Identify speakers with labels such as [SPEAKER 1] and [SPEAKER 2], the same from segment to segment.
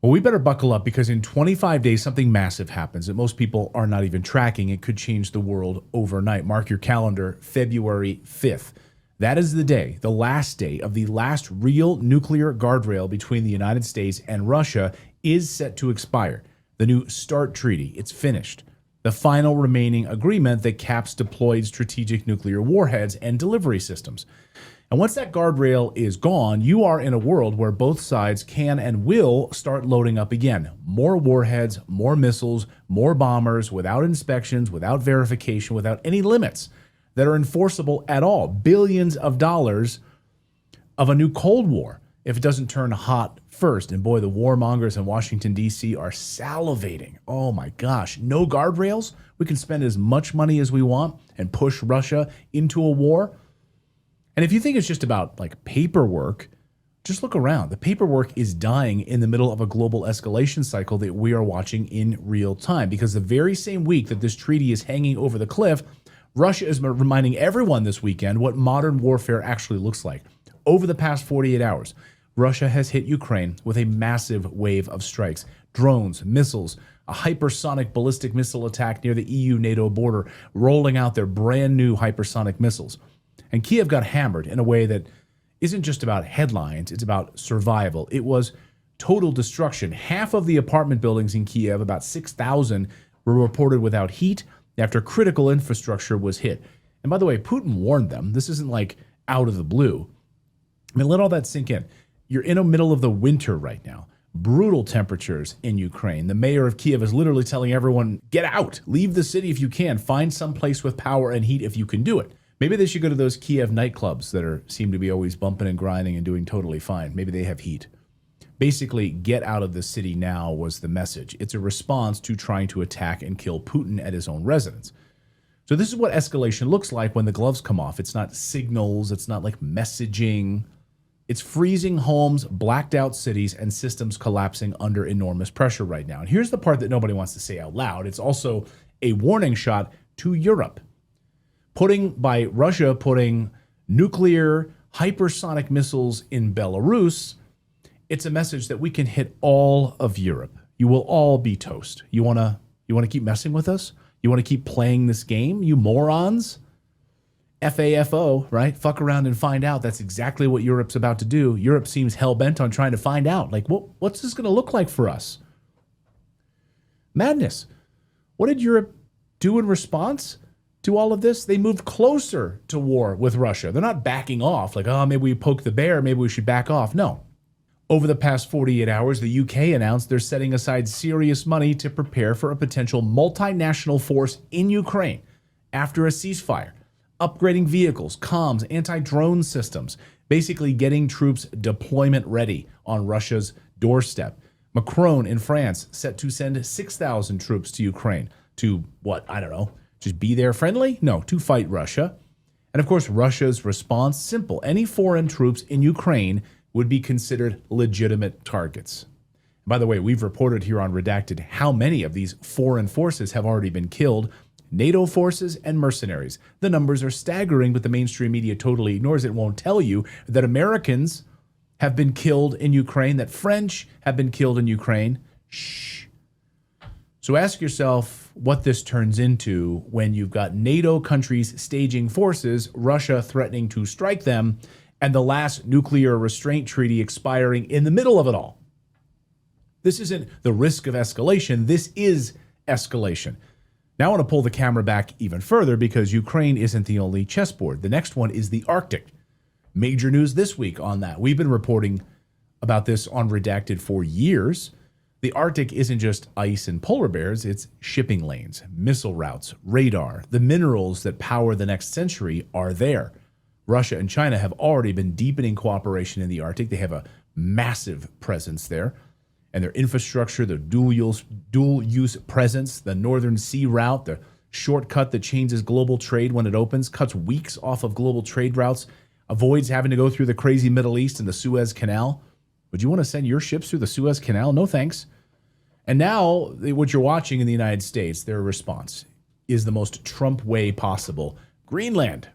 [SPEAKER 1] Well, we better buckle up because in 25 days, something massive happens that most people are not even tracking. It could change the world overnight. Mark your calendar, February 5th. That is the day, the last day of the last real nuclear guardrail between the United States and Russia is set to expire. The new START treaty, it's finished. The final remaining agreement that caps deployed strategic nuclear warheads and delivery systems. And once that guardrail is gone, you are in a world where both sides can and will start loading up again. More warheads, more missiles, more bombers, without inspections, without verification, without any limits that are enforceable at all. Billions of dollars of a new Cold War if it doesn't turn hot first. And boy, the warmongers in Washington, D.C. are salivating. Oh my gosh, no guardrails? We can spend as much money as we want and push Russia into a war? And if you think it's just about like paperwork, just look around. The paperwork is dying in the middle of a global escalation cycle that we are watching in real time, because the very same week that this treaty is hanging over the cliff, Russia is reminding everyone this weekend what modern warfare actually looks like. Over the past 48 hours, Russia has hit Ukraine with a massive wave of strikes. Drones, missiles, a hypersonic ballistic missile attack near the EU-NATO border, rolling out their brand new hypersonic missiles. And Kiev got hammered in a way that isn't just about headlines, it's about survival. It was total destruction. Half of the apartment buildings in Kiev, about 6,000, were reported without heat after critical infrastructure was hit. And by the way, Putin warned them. This isn't like out of the blue. I mean, let all that sink in. You're in the middle of the winter right now. Brutal temperatures in Ukraine. The mayor of Kiev is literally telling everyone, get out, leave the city if you can, find some place with power and heat if you can do it. Maybe they should go to those Kiev nightclubs that seem to be always bumping and grinding and doing totally fine. Maybe they have heat. Basically, get out of the city now was the message. It's a response to trying to attack and kill Putin at his own residence. So this is what escalation looks like when the gloves come off. It's not signals. It's not like messaging. It's freezing homes, blacked out cities, and systems collapsing under enormous pressure right now. And here's the part that nobody wants to say out loud. It's also a warning shot to Europe. Russia putting nuclear hypersonic missiles in Belarus, it's a message that we can hit all of Europe. You will all be toast. You wanna keep messing with us? You want to keep playing this game, you morons? FAFO, right? Fuck around and find out. That's exactly what Europe's about to do. Europe seems hell-bent on trying to find out. Like, what's this going to look like for us? Madness. What did Europe do in response to all of this? They moved closer to war with Russia. They're not backing off like, oh, maybe we poke the bear, maybe we should back off. No. Over the past 48 hours, the UK announced they're setting aside serious money to prepare for a potential multinational force in Ukraine after a ceasefire, upgrading vehicles, comms, anti-drone systems, basically getting troops deployment ready on Russia's doorstep. Macron in France set to send 6,000 troops to Ukraine to, what, I don't know, just be there friendly? No, to fight Russia. And of course, Russia's response, simple. Any foreign troops in Ukraine would be considered legitimate targets. By the way, we've reported here on Redacted how many of these foreign forces have already been killed. NATO forces and mercenaries. The numbers are staggering, but the mainstream media totally ignores it, won't tell you that Americans have been killed in Ukraine, that French have been killed in Ukraine. Shh. So ask yourself what this turns into when you've got NATO countries staging forces, Russia threatening to strike them, and the last nuclear restraint treaty expiring in the middle of it all. This isn't the risk of escalation. This is escalation. Now I want to pull the camera back even further because Ukraine isn't the only chessboard. The next one is the Arctic. Major news this week on that. We've been reporting about this on Redacted for years. The Arctic isn't just ice and polar bears, it's shipping lanes, missile routes, radar. The minerals that power the next century are there. Russia and China have already been deepening cooperation in the Arctic. They have a massive presence there. And their infrastructure, their dual-use presence, the Northern Sea Route, the shortcut that changes global trade when it opens, cuts weeks off of global trade routes, avoids having to go through the crazy Middle East and the Suez Canal. Would you want to send your ships through the Suez Canal? No thanks. And now, what you're watching in the United States, their response is the most Trump way possible. Greenland.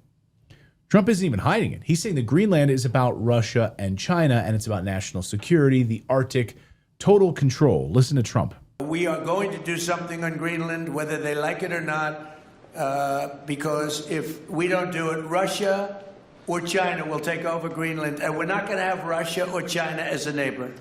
[SPEAKER 1] Trump isn't even hiding it. He's saying that Greenland is about Russia and China, and it's about national security. The Arctic Total control. Listen to Trump.
[SPEAKER 2] We are going to do something on Greenland, whether they like it or not, because if we don't do it, Russia or China will take over Greenland, and we're not going to have Russia or China as a neighbor.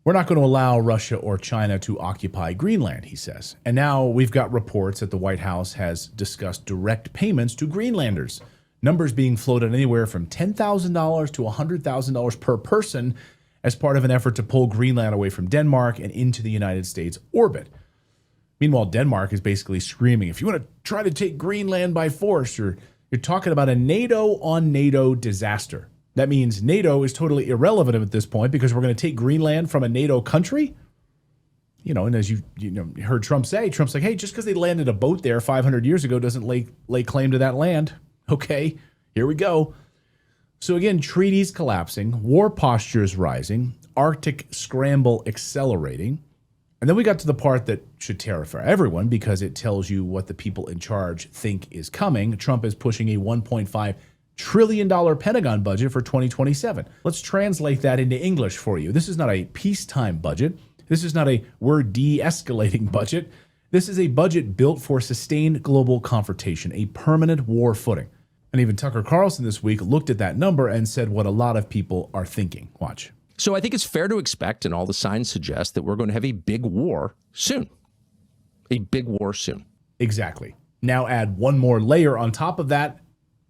[SPEAKER 1] We're not going to allow Russia or China to occupy Greenland, he says. And now we've got reports that the White House has discussed direct payments to Greenlanders. Numbers being floated anywhere from $10,000 to $100,000 per person as part of an effort to pull Greenland away from Denmark and into the United States orbit. Meanwhile, Denmark is basically screaming, if you want to try to take Greenland by force, you're talking about a NATO on NATO disaster. That means NATO is totally irrelevant at this point because we're going to take Greenland from a NATO country. You know, and as you heard Trump say, Trump's like, hey, just because they landed a boat there 500 years ago doesn't lay claim to that land. Okay, here we go. So again, treaties collapsing, war postures rising, Arctic scramble accelerating. And then we got to the part that should terrify everyone because it tells you what the people in charge think is coming. Trump is pushing a $1.5 trillion Pentagon budget for 2027. Let's translate that into English for you. This is not a peacetime budget. This is not a we're de-escalating budget. This is a budget built for sustained global confrontation, a permanent war footing. And even Tucker Carlson this week looked at that number and said what a lot of people are thinking. Watch.
[SPEAKER 3] So I think it's fair to expect, and all the signs suggest, that we're going to have a big war soon. A big war soon.
[SPEAKER 1] Exactly. Now add one more layer on top of that,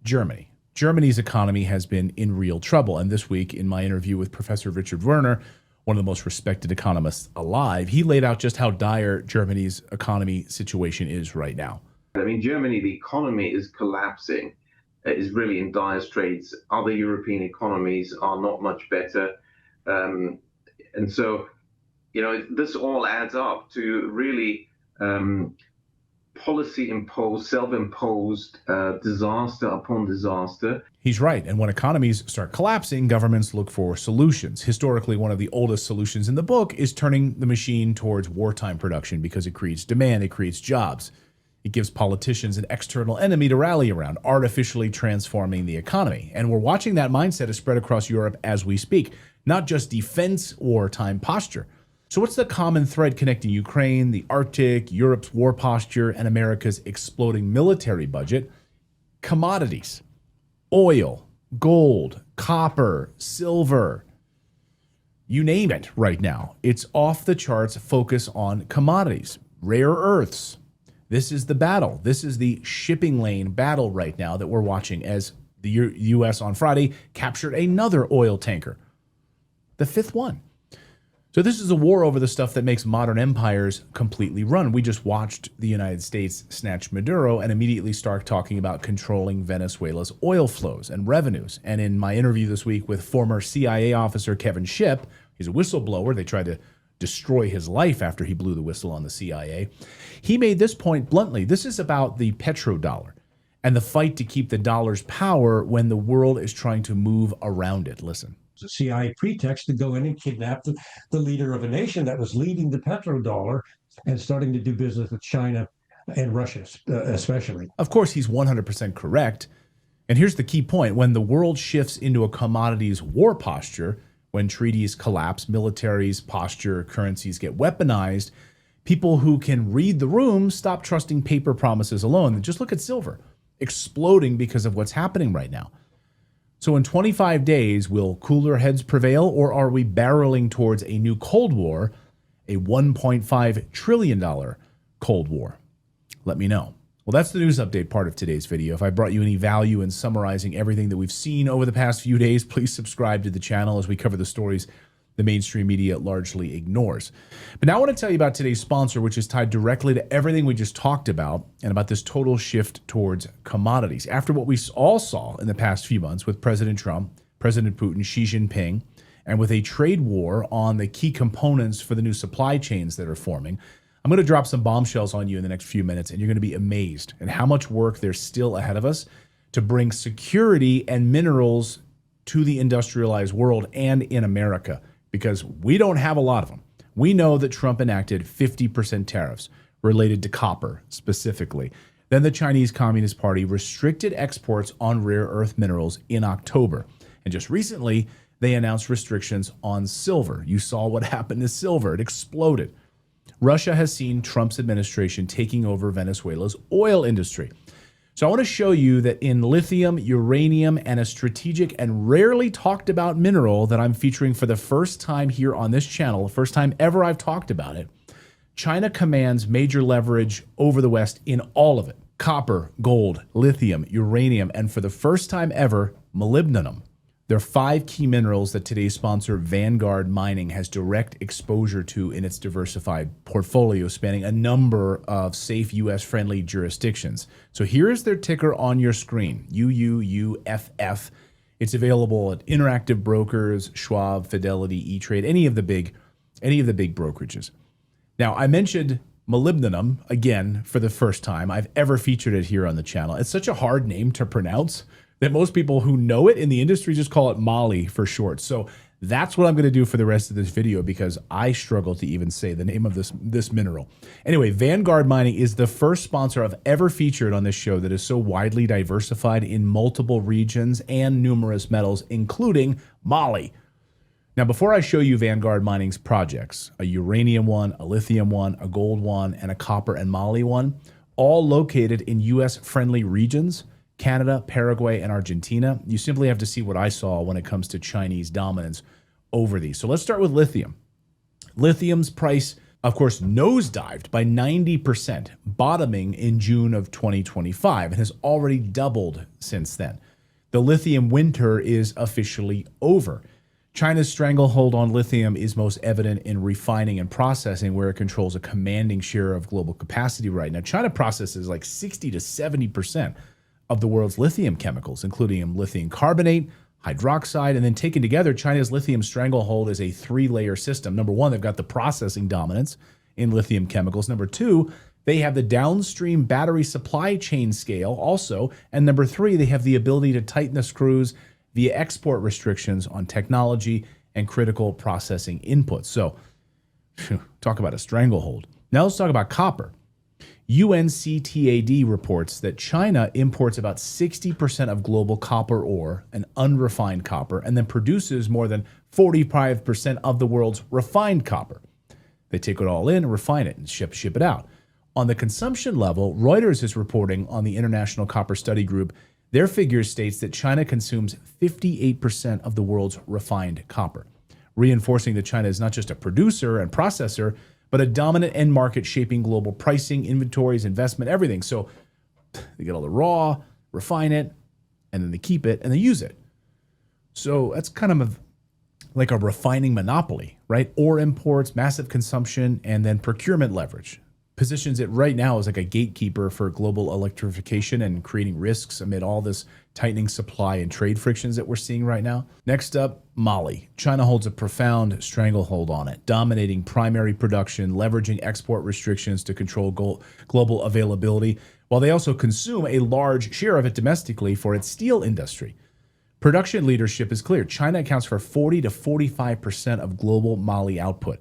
[SPEAKER 1] Germany. Germany's economy has been in real trouble. And this week, in my interview with Professor Richard Werner, one of the most respected economists alive, he laid out just how dire Germany's economy situation is right now.
[SPEAKER 4] I mean, Germany, the economy is collapsing, is really in dire straits. Other European economies are not much better. And so, you know, this all adds up to really policy-imposed, self-imposed disaster upon disaster.
[SPEAKER 1] He's right. And when economies start collapsing, governments look for solutions. Historically, one of the oldest solutions in the book is turning the machine towards wartime production because it creates demand, it creates jobs. It gives politicians an external enemy to rally around, artificially transforming the economy. And we're watching that mindset spread across Europe as we speak, not just defense wartime posture. So what's the common thread connecting Ukraine, the Arctic, Europe's war posture, and America's exploding military budget? Commodities. Oil, gold, copper, silver. You name it right now. It's off the charts focus on commodities, rare earths. This is the battle. This is the shipping lane battle right now that we're watching as the U.S. on Friday captured another oil tanker, the fifth one. So this is a war over the stuff that makes modern empires completely run. We just watched the United States snatch Maduro and immediately start talking about controlling Venezuela's oil flows and revenues. And in my interview this week with former CIA officer Kevin Shipp, he's a whistleblower. They tried to destroy his life after he blew the whistle on the CIA. He made this point bluntly. This is about the petrodollar and the fight to keep the dollar's power when the world is trying to move around it. Listen.
[SPEAKER 5] A CIA pretext to go in and kidnap the leader of a nation that was leading the petrodollar and starting to do business with China and Russia, especially.
[SPEAKER 1] Of course, he's 100% correct. And here's the key point. When the world shifts into a commodities war posture, when treaties collapse, militaries posture, currencies get weaponized, people who can read the room stop trusting paper promises alone. Just look at silver, exploding because of what's happening right now. So in 25 days, will cooler heads prevail, or are we barreling towards a new Cold War, a $1.5 trillion Cold War? Let me know. Well, that's the news update part of today's video. If I brought you any value in summarizing everything that we've seen over the past few days, please subscribe to the channel as we cover the stories the mainstream media largely ignores. But now I want to tell you about today's sponsor, which is tied directly to everything we just talked about and about this total shift towards commodities. After what we all saw in the past few months with President Trump, President Putin, Xi Jinping, and with a trade war on the key components for the new supply chains that are forming, I'm going to drop some bombshells on you in the next few minutes, and you're going to be amazed at how much work there's still ahead of us to bring security and minerals to the industrialized world and in America, because we don't have a lot of them. We know that Trump enacted 50% tariffs related to copper specifically. Then the Chinese Communist Party restricted exports on rare earth minerals in October. And just recently, they announced restrictions on silver. You saw what happened to silver. It exploded. Russia has seen Trump's administration taking over Venezuela's oil industry. So I want to show you that in lithium, uranium, and a strategic and rarely talked about mineral that I'm featuring for the first time here on this channel, the first time ever I've talked about it, China commands major leverage over the West in all of it. Copper, gold, lithium, uranium, and for the first time ever, molybdenum. There are 5 key minerals that today's sponsor, Vanguard Mining, has direct exposure to in its diversified portfolio, spanning a number of safe U.S.-friendly jurisdictions. So here is their ticker on your screen, UUUFF. It's available at Interactive Brokers, Schwab, Fidelity, E-Trade, any of the big brokerages. Now, I mentioned molybdenum, again, for the first time. I've ever featured it here on the channel. It's such a hard name to pronounce that most people who know it in the industry just call it Molly for short. So that's what I'm going to do for the rest of this video because I struggle to even say the name of this mineral. Anyway, Vanguard Mining is the first sponsor I've ever featured on this show that is so widely diversified in multiple regions and numerous metals, including moly. Now, before I show you Vanguard Mining's projects, a uranium one, a lithium one, a gold one, and a copper and moly one, all located in U.S.-friendly regions, Canada, Paraguay, and Argentina, you simply have to see what I saw when it comes to Chinese dominance over these. So let's start with lithium. Lithium's price, of course, nosedived by 90%, bottoming in June of 2025, and has already doubled since then. The lithium winter is officially over. China's stranglehold on lithium is most evident in refining and processing, where it controls a commanding share of global capacity right now. China processes like 60 to 70% of the world's lithium chemicals, including lithium carbonate, hydroxide, and then taken together, China's lithium stranglehold is a 3-layer system. Number one, they've got the processing dominance in lithium chemicals. Number two, they have the downstream battery supply chain scale also. And number three, they have the ability to tighten the screws via export restrictions on technology and critical processing inputs. So, talk about a stranglehold. Now let's talk about copper. UNCTAD reports that China imports about 60% of global copper ore and unrefined copper, and then produces more than 45% of the world's refined copper. They take it all in, refine it, and ship it out. On the consumption level, Reuters is reporting on the International Copper Study Group. Their figure states that China consumes 58% of the world's refined copper, reinforcing that China is not just a producer and processor, but a dominant end market shaping global pricing, inventories, investment, everything. So they get all the raw, refine it, and then they keep it and they use it. So that's kind of like a refining monopoly, right? Ore imports, massive consumption, and then procurement leverage. Positions it right now as like a gatekeeper for global electrification and creating risks amid all this tightening supply and trade frictions that we're seeing right now. Next up, moly. China holds a profound stranglehold on it, dominating primary production, leveraging export restrictions to control global availability, while they also consume a large share of it domestically for its steel industry. Production leadership is clear. China accounts for 40 to 45% of global moly output.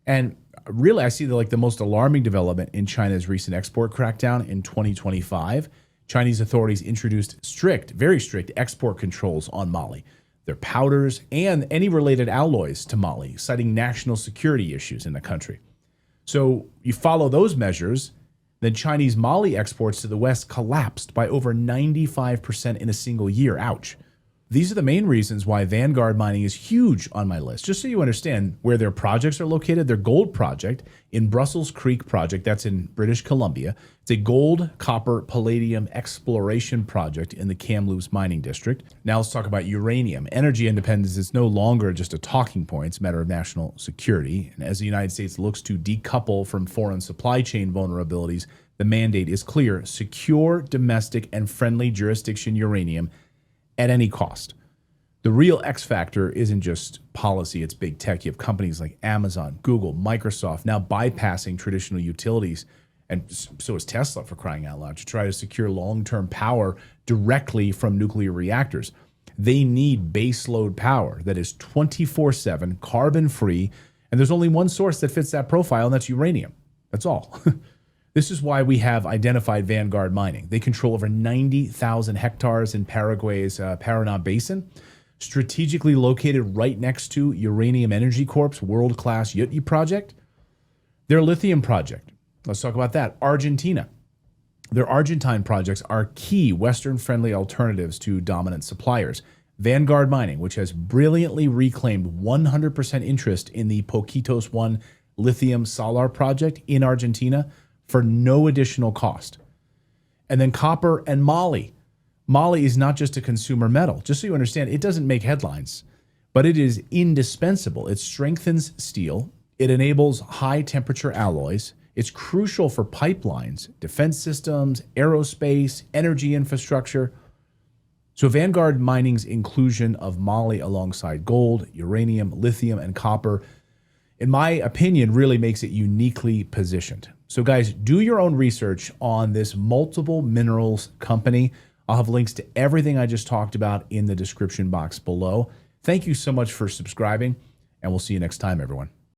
[SPEAKER 1] And really, I see the most alarming development in China's recent export crackdown in 2025. Chinese authorities introduced very strict export controls on moly, their powders, and any related alloys to moly, citing national security issues in the country. So you follow those measures, then Chinese moly exports to the West collapsed by over 95% in a single year. Ouch. These are the main reasons why Vanguard Mining is huge on my list. Just so you understand where their projects are located, their gold project in Brussels Creek project, that's in British Columbia. It's a gold, copper, palladium exploration project in the Kamloops mining district. Now let's talk about uranium. Energy independence is no longer just a talking point. It's a matter of national security. And as the United States looks to decouple from foreign supply chain vulnerabilities, the mandate is clear: secure domestic and friendly jurisdiction uranium at any cost. The real X factor isn't just policy, it's big tech. You have companies like Amazon, Google, Microsoft now bypassing traditional utilities, and so is Tesla, for crying out loud, to try to secure long-term power directly from nuclear reactors. They need baseload power that is 24/7, carbon-free, and there's only one source that fits that profile, and that's uranium. That's all. This is why we have identified Vanguard Mining. They control over 90,000 hectares in Paraguay's Paraná Basin. strategically located right next to Uranium Energy Corp's world-class Yutny project. Their lithium project, let's talk about that. Argentina. Their Argentine projects are key Western-friendly alternatives to dominant suppliers. Vanguard Mining, which has brilliantly reclaimed 100% interest in the Poquitos 1 lithium salar project in Argentina for no additional cost. And then copper and moly. Moly is not just a consumer metal. Just so you understand, it doesn't make headlines, but it is indispensable. It strengthens steel. It enables high temperature alloys. It's crucial for pipelines, defense systems, aerospace, energy infrastructure. So Vanguard Mining's inclusion of moly alongside gold, uranium, lithium, and copper, in my opinion, really makes it uniquely positioned. So guys, do your own research on this multiple minerals company. I'll have links to everything I just talked about in the description box below. Thank you so much for subscribing, and we'll see you next time, everyone.